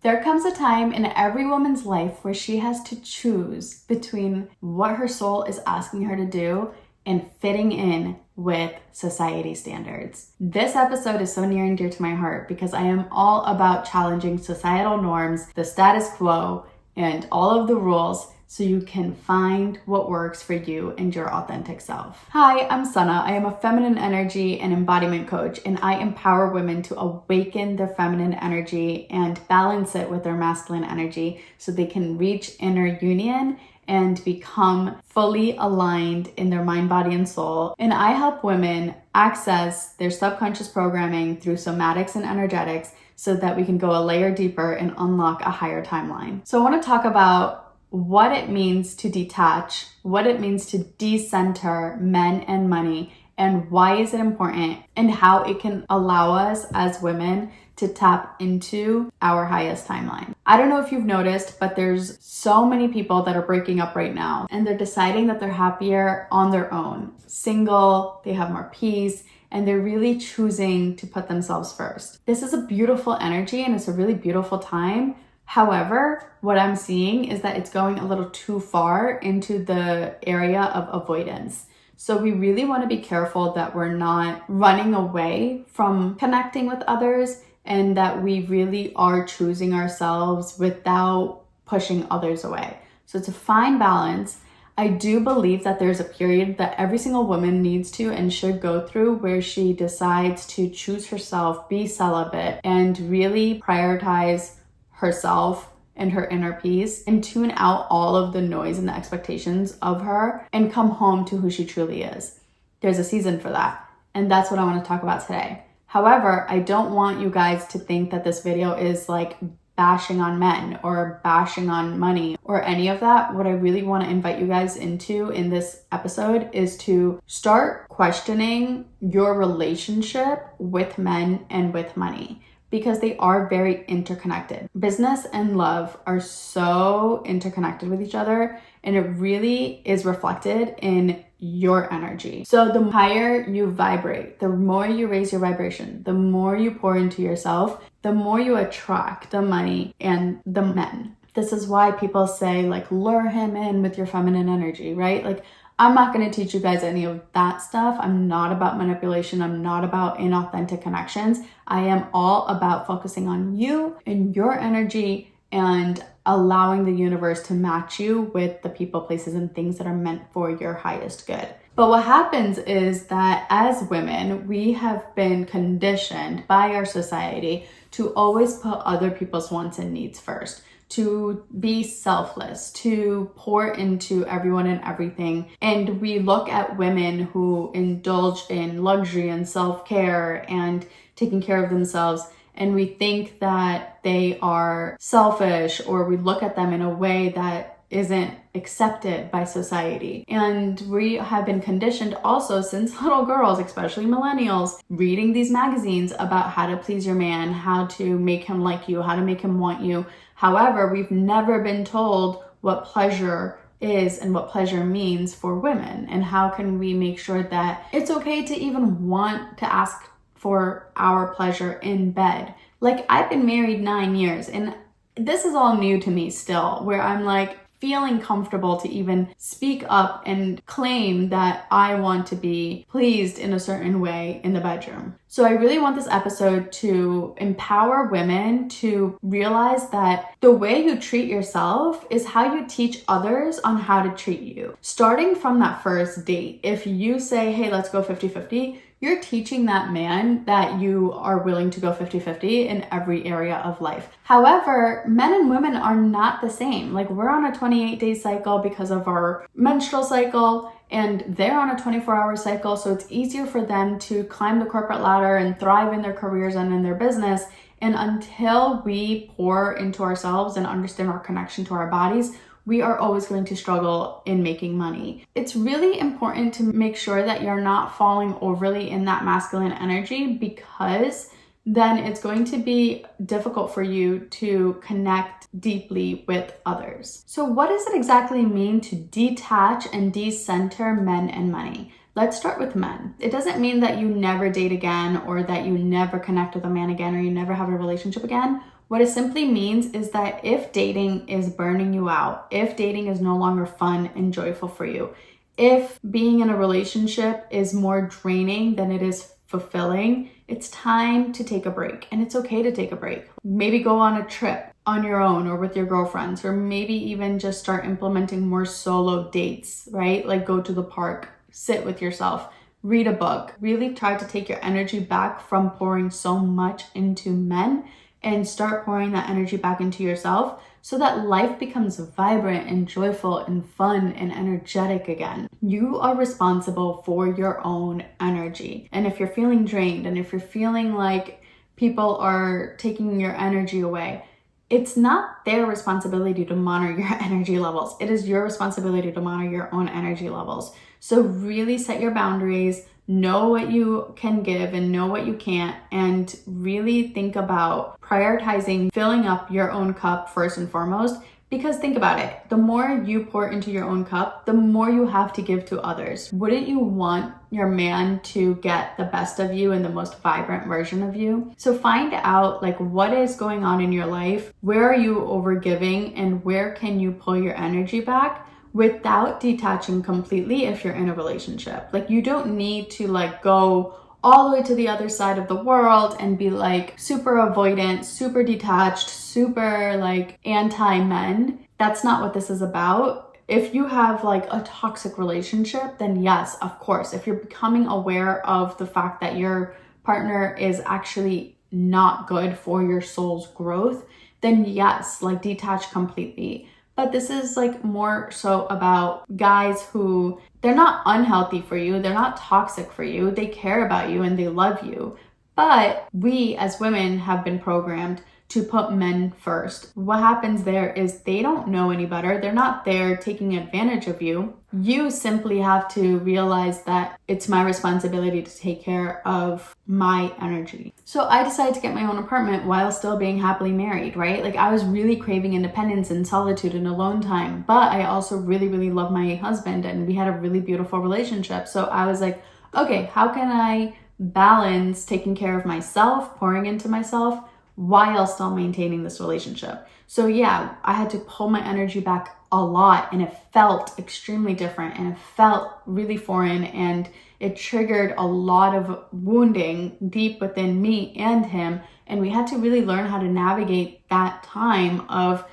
There comes a time in every woman's life where she has to choose between what her soul is asking her to do and fitting in with society standards. This episode is so near and dear to my heart because I am all about challenging societal norms, the status quo, and all of the rules so you can find what works for you and your authentic self. Hi, I'm Sana. I am a feminine energy and embodiment coach, and I empower women to awaken their feminine energy and balance it with their masculine energy so they can reach inner union and become fully aligned in their mind, body, and soul. And I help women access their subconscious programming through somatics and energetics so that we can go a layer deeper and unlock a higher timeline. So I want to talk about what it means to detach, what it means to decenter men and money, and why is it important, and how it can allow us as women to tap into our highest timeline. I don't know if you've noticed, but there's so many people that are breaking up right now, and they're deciding that they're happier on their own, single, they have more peace, and they're really choosing to put themselves first. This is a beautiful energy and it's a really beautiful time. However, what I'm seeing is that it's going a little too far into the area of avoidance. So we really want to be careful that we're not running away from connecting with others and that we really are choosing ourselves without pushing others away. So it's a fine balance. I do believe that there's a period that every single woman needs to and should go through where she decides to choose herself, be celibate, and really prioritize herself and her inner peace and tune out all of the noise and the expectations of her and come home to who she truly is. There's a season for that. And that's what I want to talk about today. However, I don't want you guys to think that this video is like bashing on men or bashing on money or any of that. What I really want to invite you guys into in this episode is to start questioning your relationship with men and with money, because they are very interconnected. Business and love are so interconnected with each other, and it really is reflected in your energy. So the higher you vibrate, the more you raise your vibration, the more you pour into yourself, the more you attract the money and the men. This is why people say like lure him in with your feminine energy, right? Like I'm not going to teach you guys any of that stuff. I'm not about manipulation. I'm not about inauthentic connections. I am all about focusing on you and your energy and allowing the universe to match you with the people, places, and things that are meant for your highest good. But what happens is that as women, we have been conditioned by our society to always put other people's wants and needs first, to be selfless, to pour into everyone and everything. And we look at women who indulge in luxury and self-care and taking care of themselves, and we think that they are selfish, or we look at them in a way that isn't accepted by society. And we have been conditioned also since little girls, especially millennials, reading these magazines about how to please your man, how to make him like you, how to make him want you. However, we've never been told what pleasure is and what pleasure means for women, and how can we make sure that it's okay to even want to ask for our pleasure in bed. Like I've been married 9 years and this is all new to me still, where I'm like feeling comfortable to even speak up and claim that I want to be pleased in a certain way in the bedroom. So I really want this episode to empower women to realize that the way you treat yourself is how you teach others on how to treat you. Starting from that first date, if you say, hey, let's go 50-50, you're teaching that man that you are willing to go 50-50 in every area of life. However, men and women are not the same. Like we're on a 28-day cycle because of our menstrual cycle, and they're on a 24-hour cycle. So it's easier for them to climb the corporate ladder and thrive in their careers and in their business. And until we pour into ourselves and understand our connection to our bodies, we are always going to struggle in making money. It's really important to make sure that you're not falling overly in that masculine energy, because then it's going to be difficult for you to connect deeply with others. So what does it exactly mean to detach and decenter men and money? Let's start with men. It doesn't mean that you never date again or that you never connect with a man again or you never have a relationship again. What it simply means is that if dating is burning you out, if dating is no longer fun and joyful for you, if being in a relationship is more draining than it is fulfilling, it's time to take a break. And it's okay to take a break. Maybe go on a trip on your own or with your girlfriends, or maybe even just start implementing more solo dates, right? Like go to the park, sit with yourself, read a book. Really try to take your energy back from pouring so much into men and start pouring that energy back into yourself so that life becomes vibrant and joyful and fun and energetic again. You are responsible for your own energy. And if you're feeling drained and if you're feeling like people are taking your energy away, it's not their responsibility to monitor your energy levels. It is your responsibility to monitor your own energy levels. So really set your boundaries, know what you can give and know what you can't, and really think about prioritizing filling up your own cup first and foremost. Because think about it, the more you pour into your own cup, the more you have to give to others. Wouldn't you want your man to get the best of you and the most vibrant version of you? So find out like what is going on in your life, where are you overgiving, and where can you pull your energy back without detaching completely if you're in a relationship. Like you don't need to like go all the way to the other side of the world and be like super avoidant, super detached, super like anti-men. That's not what this is about. If you have like a toxic relationship, then yes, of course, if you're becoming aware of the fact that your partner is actually not good for your soul's growth, then yes, like detach completely. But this is like more so about guys who, they're not unhealthy for you. They're not toxic for you. They care about you and they love you. But we as women have been programmed to put men first. What happens there is they don't know any better. They're not there taking advantage of you. You simply have to realize that it's my responsibility to take care of my energy. So I decided to get my own apartment while still being happily married, right? Like I was really craving independence and solitude and alone time, but I also really, really love my husband and we had a really beautiful relationship. So I was like, okay, how can I balance taking care of myself, pouring into myself, while still maintaining this relationship? So yeah, I had to pull my energy back a lot and it felt extremely different and it felt really foreign and it triggered a lot of wounding deep within me and him. And we had to really learn how to navigate that time of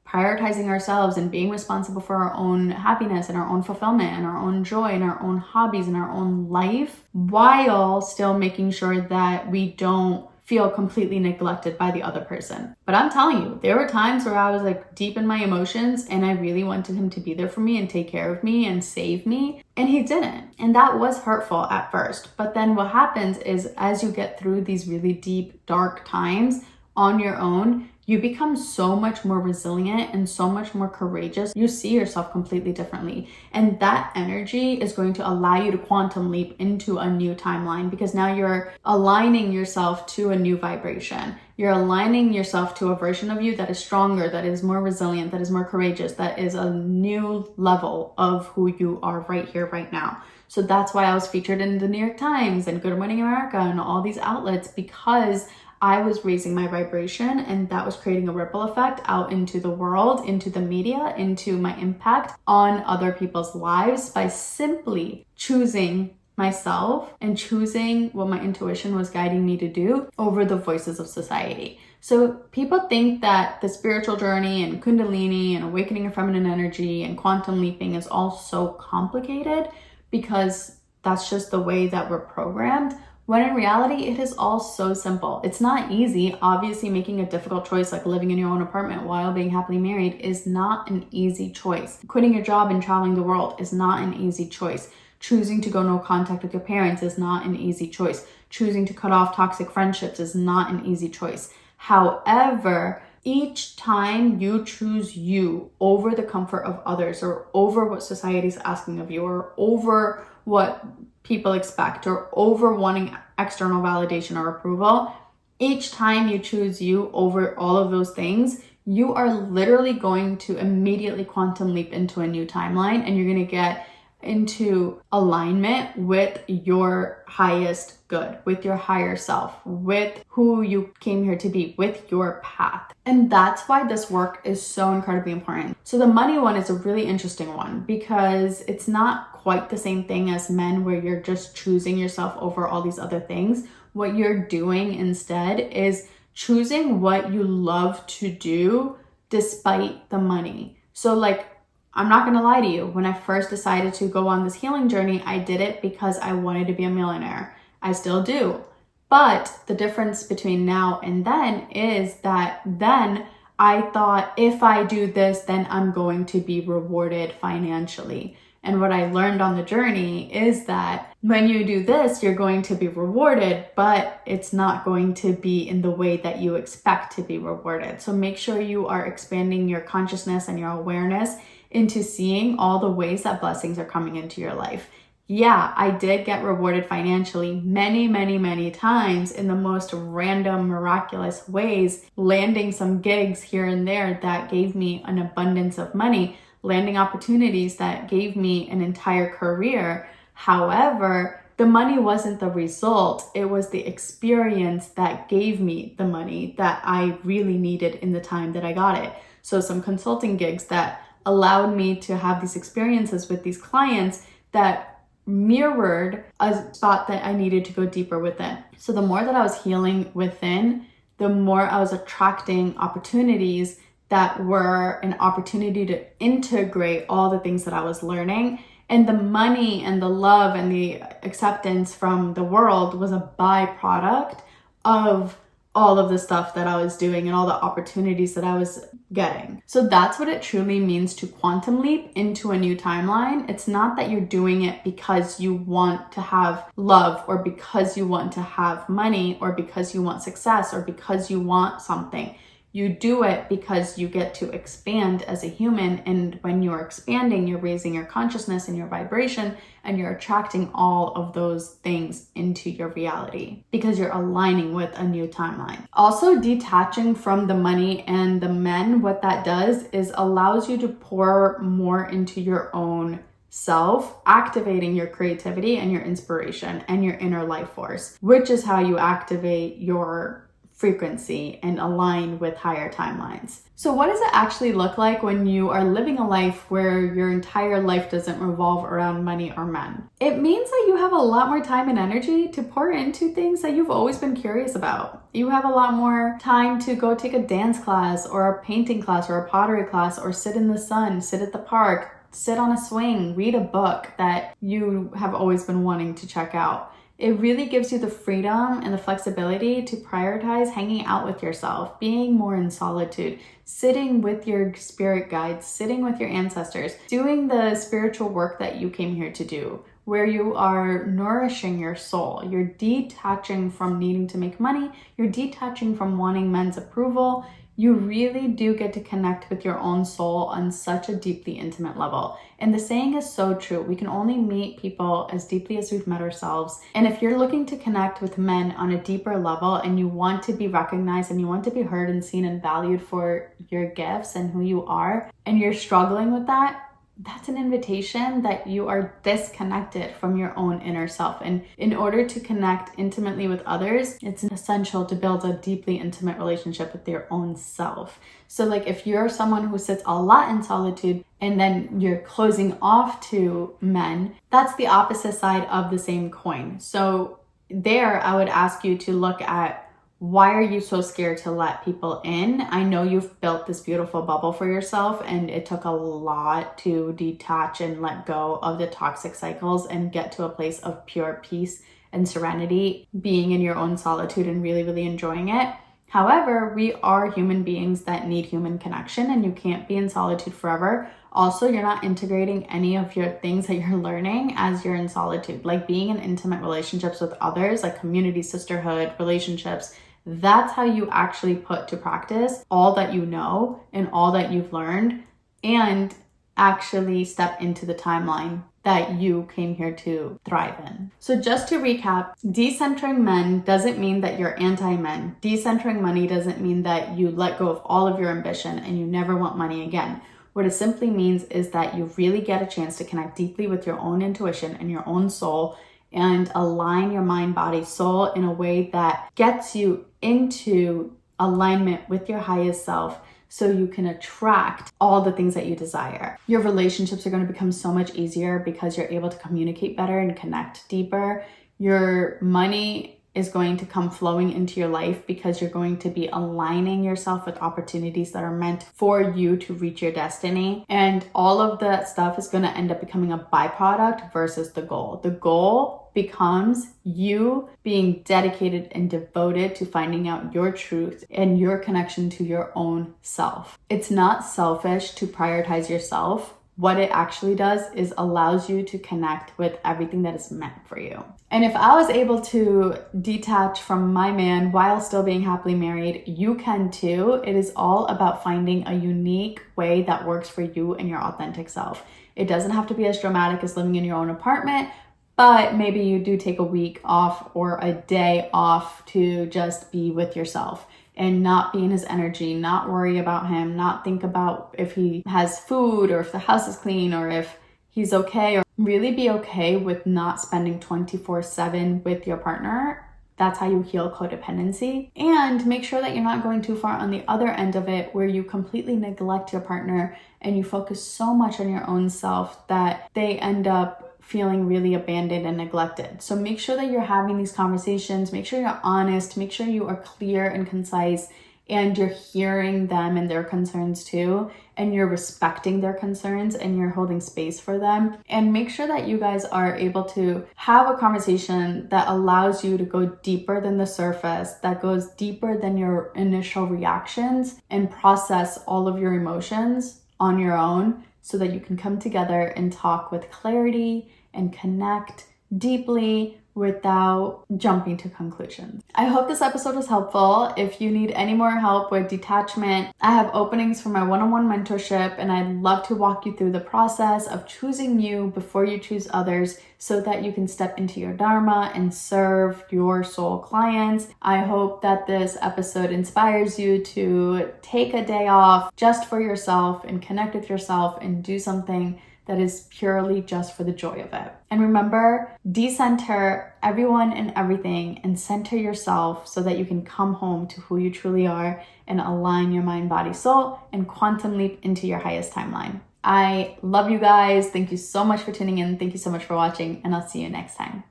prioritizing ourselves and being responsible for our own happiness and our own fulfillment and our own joy and our own hobbies and our own life, while still making sure that we don't feel completely neglected by the other person. But I'm telling you, there were times where I was like deep in my emotions and I really wanted him to be there for me and take care of me and save me. And he didn't. And that was hurtful at first. But then what happens is as you get through these really deep, dark times on your own, you become so much more resilient and so much more courageous. You see yourself completely differently. And that energy is going to allow you to quantum leap into a new timeline because now you're aligning yourself to a new vibration. You're aligning yourself to a version of you that is stronger, that is more resilient, that is more courageous, that is a new level of who you are right here, right now. So that's why I was featured in the New York Times and Good Morning America and all these outlets, because I was raising my vibration and that was creating a ripple effect out into the world, into the media, into my impact on other people's lives by simply choosing myself and choosing what my intuition was guiding me to do over the voices of society. So people think that the spiritual journey and Kundalini and awakening your feminine energy and quantum leaping is all so complicated because that's just the way that we're programmed. When in reality, it is all so simple. It's not easy. Obviously, making a difficult choice like living in your own apartment while being happily married is not an easy choice. Quitting your job and traveling the world is not an easy choice. Choosing to go no contact with your parents is not an easy choice. Choosing to cut off toxic friendships is not an easy choice. However, each time you choose you over the comfort of others or over what society is asking of you or over what people expect or over wanting external validation or approval, each time you choose you over all of those things, you are literally going to immediately quantum leap into a new timeline and you're going to get into alignment with your highest good, with your higher self, with who you came here to be, with your path. And that's why this work is so incredibly important. So the money one is a really interesting one because it's not quite the same thing as men where you're just choosing yourself over all these other things. What you're doing instead is choosing what you love to do despite the money. So like, I'm not gonna lie to you, when I first decided to go on this healing journey, I did it because I wanted to be a millionaire. I still do. But the difference between now and then is that then I thought if I do this, then I'm going to be rewarded financially. And what I learned on the journey is that when you do this, you're going to be rewarded, but it's not going to be in the way that you expect to be rewarded. So make sure you are expanding your consciousness and your awareness into seeing all the ways that blessings are coming into your life. Yeah, I did get rewarded financially many, many, many times in the most random, miraculous ways, landing some gigs here and there that gave me an abundance of money, landing opportunities that gave me an entire career. However, the money wasn't the result. It was the experience that gave me the money that I really needed in the time that I got it. So some consulting gigs that allowed me to have these experiences with these clients that mirrored a spot that I needed to go deeper within. So the more that I was healing within, the more I was attracting opportunities that were an opportunity to integrate all the things that I was learning. And the money and the love and the acceptance from the world was a byproduct of all of the stuff that I was doing and all the opportunities that I was getting. So that's what it truly means to quantum leap into a new timeline. It's not that you're doing it because you want to have love or because you want to have money or because you want success or because you want something. You do it because you get to expand as a human. And when you're expanding, you're raising your consciousness and your vibration, and you're attracting all of those things into your reality because you're aligning with a new timeline. Also, detaching from the money and the men, what that does is allows you to pour more into your own self, activating your creativity and your inspiration and your inner life force, which is how you activate your frequency and align with higher timelines. So what does it actually look like when you are living a life where your entire life doesn't revolve around money or men? It means that you have a lot more time and energy to pour into things that you've always been curious about. You have a lot more time to go take a dance class or a painting class or a pottery class or sit in the sun, sit at the park, sit on a swing, read a book that you have always been wanting to check out. It really gives you the freedom and the flexibility to prioritize hanging out with yourself, being more in solitude, sitting with your spirit guides, sitting with your ancestors, doing the spiritual work that you came here to do, where you are nourishing your soul. You're detaching from needing to make money. You're detaching from wanting men's approval. You really do get to connect with your own soul on such a deeply intimate level. And the saying is so true. We can only meet people as deeply as we've met ourselves. And if you're looking to connect with men on a deeper level and you want to be recognized and you want to be heard and seen and valued for your gifts and who you are, and you're struggling with that, that's an invitation that you are disconnected from your own inner self. And in order to connect intimately with others, it's essential to build a deeply intimate relationship with your own self. So like if you're someone who sits a lot in solitude and then you're closing off to men, that's the opposite side of the same coin. So there I would ask you to look at, why are you so scared to let people in? I know you've built this beautiful bubble for yourself and it took a lot to detach and let go of the toxic cycles and get to a place of pure peace and serenity, being in your own solitude and really, really enjoying it. However, we are human beings that need human connection and you can't be in solitude forever. Also, you're not integrating any of your things that you're learning as you're in solitude, like being in intimate relationships with others, like community, sisterhood, relationships. That's how you actually put to practice all that you know and all that you've learned and actually step into the timeline that you came here to thrive in. So just to recap, decentering men doesn't mean that you're anti-men. Decentering money doesn't mean that you let go of all of your ambition and you never want money again. What it simply means is that you really get a chance to connect deeply with your own intuition and your own soul and align your mind, body, soul in a way that gets you into alignment with your highest self, so you can attract all the things that you desire. Your relationships are going to become so much easier because you're able to communicate better and connect deeper. Your money is going to come flowing into your life because you're going to be aligning yourself with opportunities that are meant for you to reach your destiny. And all of that stuff is going to end up becoming a byproduct versus the goal. The goal becomes you being dedicated and devoted to finding out your truth and your connection to your own self. It's not selfish to prioritize yourself. What it actually does is allows you to connect with everything that is meant for you. And if I was able to detach from my man while still being happily married, you can too. It is all about finding a unique way that works for you and your authentic self. It doesn't have to be as dramatic as living in your own apartment, but maybe you do take a week off or a day off to just be with yourself and not be in his energy, not worry about him, not think about if he has food or if the house is clean or if he's okay, or really be okay with not spending 24/7 with your partner. That's how you heal codependency. And make sure that you're not going too far on the other end of it where you completely neglect your partner and you focus so much on your own self that they end up feeling really abandoned and neglected. So make sure that you're having these conversations, make sure you're honest, make sure you are clear and concise, and you're hearing them and their concerns too, and you're respecting their concerns and you're holding space for them. And make sure that you guys are able to have a conversation that allows you to go deeper than the surface, that goes deeper than your initial reactions, and process all of your emotions on your own, so that you can come together and talk with clarity and connect deeply without jumping to conclusions. I hope this episode was helpful. If you need any more help with detachment, I have openings for my one-on-one mentorship, and I'd love to walk you through the process of choosing you before you choose others so that you can step into your dharma and serve your soul clients. I hope that this episode inspires you to take a day off just for yourself and connect with yourself and do something that is purely just for the joy of it. And remember, decenter everyone and everything and center yourself so that you can come home to who you truly are and align your mind, body, soul, and quantum leap into your highest timeline. I love you guys. Thank you so much for tuning in. Thank you so much for watching, and I'll see you next time.